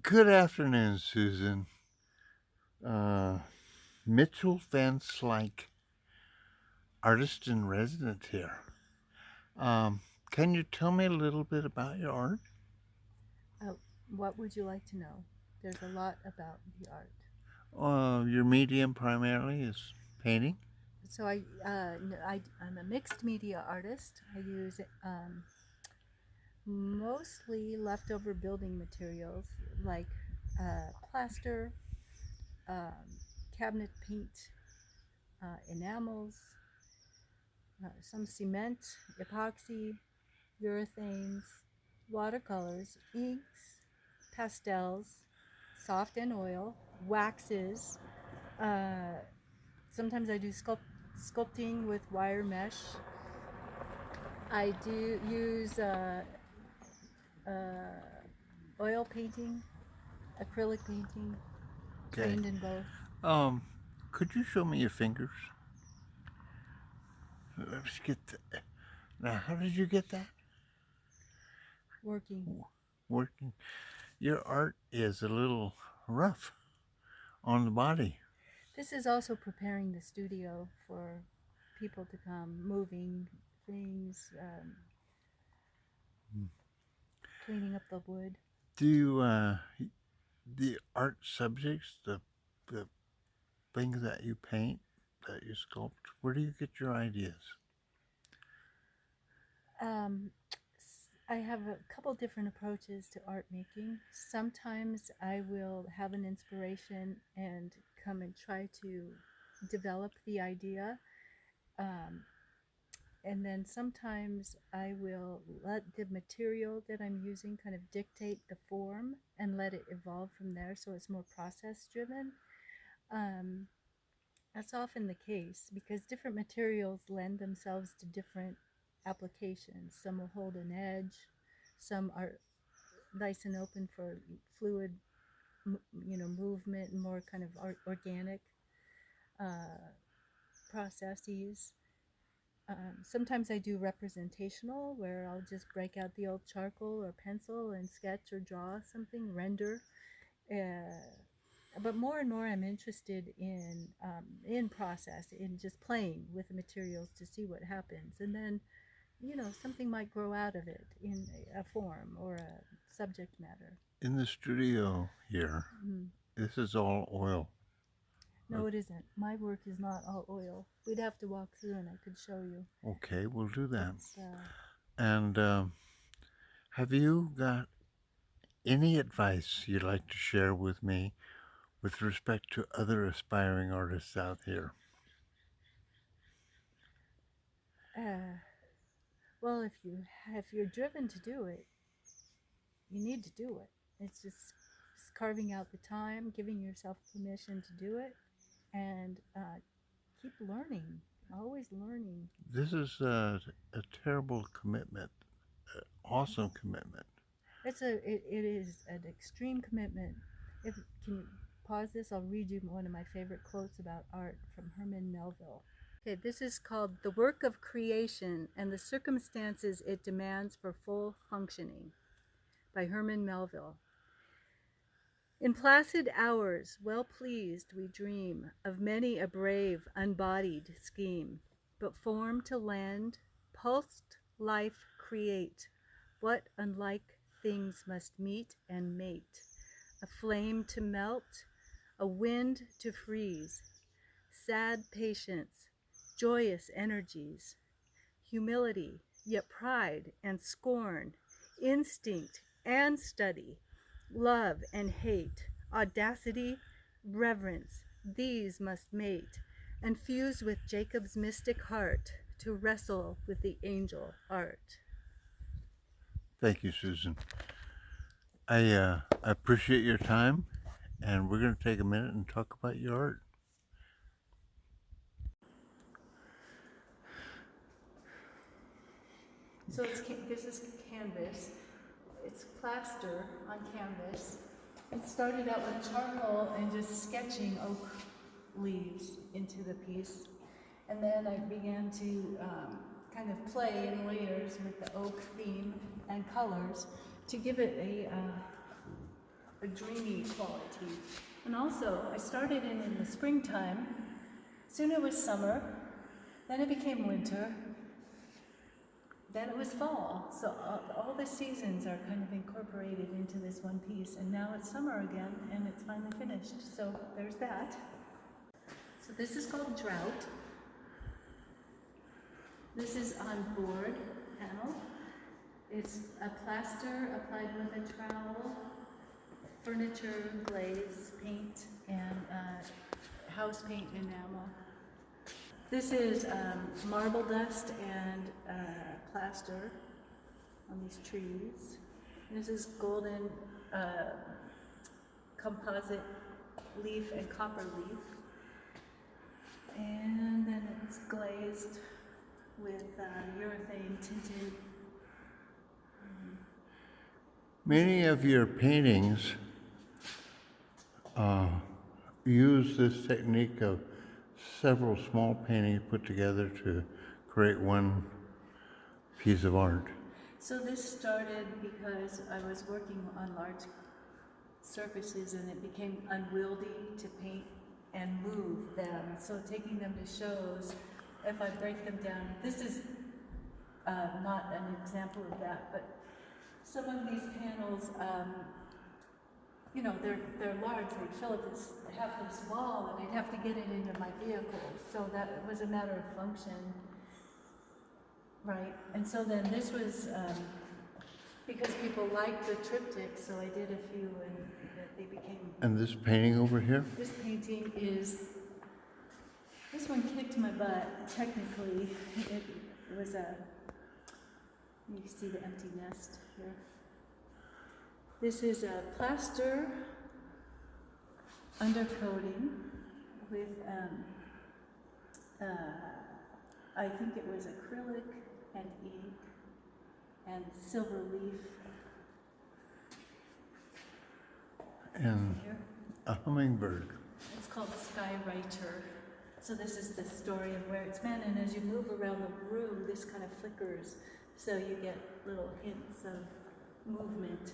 Good afternoon, Susan. Uh, Michell-Van Slyke, artist in residence here. Um, can you tell me a little bit about your art? Uh, what would you like to know? There's a lot about the art. Your medium primarily is painting. So I'm a mixed media artist. I use mostly leftover building materials like plaster, um, cabinet paint, enamels, some cement, epoxy, urethanes, watercolors, inks, pastels, soft and oil, waxes. Uh, Sometimes I do sculpting with wire mesh. I do use uh, oil painting, acrylic painting, Okay. trained in both. Um, could you show me your fingers? Let's get. Now, how did you get that Working. working? Your art is a little rough on the body. This is also preparing the studio for people to come, moving things, cleaning up the wood. Do you, the art subjects, the things that you paint, that you sculpt, where do you get your ideas? Um, I have a couple different approaches to art making. Sometimes I will have an inspiration and come and try to develop the idea. Um, and then sometimes I will let the material that I'm using kind of dictate the form and let it evolve from there so it's more process driven. Um, that's often the case because different materials lend themselves to different applications. Some will hold an edge, some are nice and open for fluid, movement and more kind of organic uh, processes. Sometimes I do representational, where I'll just break out the old charcoal or pencil and sketch or draw something, render. Uh, but more and more, I'm interested in process, in just playing with the materials to see what happens, and then something might grow out of it in a form or a subject matter. In the studio here, Mm. this is all oil. No, it isn't. My work is not all oil. We'd have to walk through and I could show you. Okay, we'll do that. It's And have you got any advice you'd like to share with me with respect to other aspiring artists out here? uh, well, if you're driven to do it, you need to do it. It's just carving out the time, giving yourself permission to do it, and keep learning. Always learning. This is a terrible commitment, awesome commitment. It is an extreme commitment. If can you pause this? I'll read you one of my favorite quotes about art from Herman Melville. Okay, this is called "The Work of Creation and the Circumstances It Demands for Full Functioning" by Herman Melville. In placid hours, well pleased, we dream of many a brave, unbodied scheme, but form to lend, pulsed life create. What unlike things must meet and mate? A flame to melt, a wind to freeze, sad patience, joyous energies, humility, yet pride and scorn, instinct and study, love and hate, audacity, reverence, these must mate, and fuse with Jacob's mystic heart to wrestle with the angel art. Thank you, Susan. I appreciate your time, and we're going to take a minute and talk about your art. So this is canvas. It's plaster on canvas. It started out with charcoal and just sketching oak leaves into the piece. And then I began to kind of play in layers with the oak theme and colors to give it a dreamy quality. And also, I started in the springtime, soon it was summer, then it became winter, then it was fall. So all the seasons are kind of incorporated into this one piece, and now it's summer again, and it's finally finished. So there's that. So this is called Drought. This is on board panel. It's a plaster applied with a trowel, furniture, glaze, paint, and house paint enamel. This is marble dust and plaster on these trees. This is golden composite leaf and copper leaf. And then it's glazed with urethane tinted. Many of your paintings use this technique of several small paintings put together to create one piece of art. So this started because I was working on large surfaces and it became unwieldy to paint and move them. So taking them to shows, if I break them down, this is not an example of that, but some of these panels, you know, they're large, they'd fill up half this wall and I'd have to get it into my vehicle. So that was a matter of function, right? And so then this was, because people liked the triptych, so I did a few and they became... And this painting over here? This painting is, this one kicked my butt, technically. It was a, you can see the empty nest here. This is a plaster undercoating with, I think it was acrylic and ink and silver leaf. And Here. a hummingbird. It's called Skywriter. So this is the story of where it's been, and as you move around the room, this kind of flickers, so you get little hints of movement.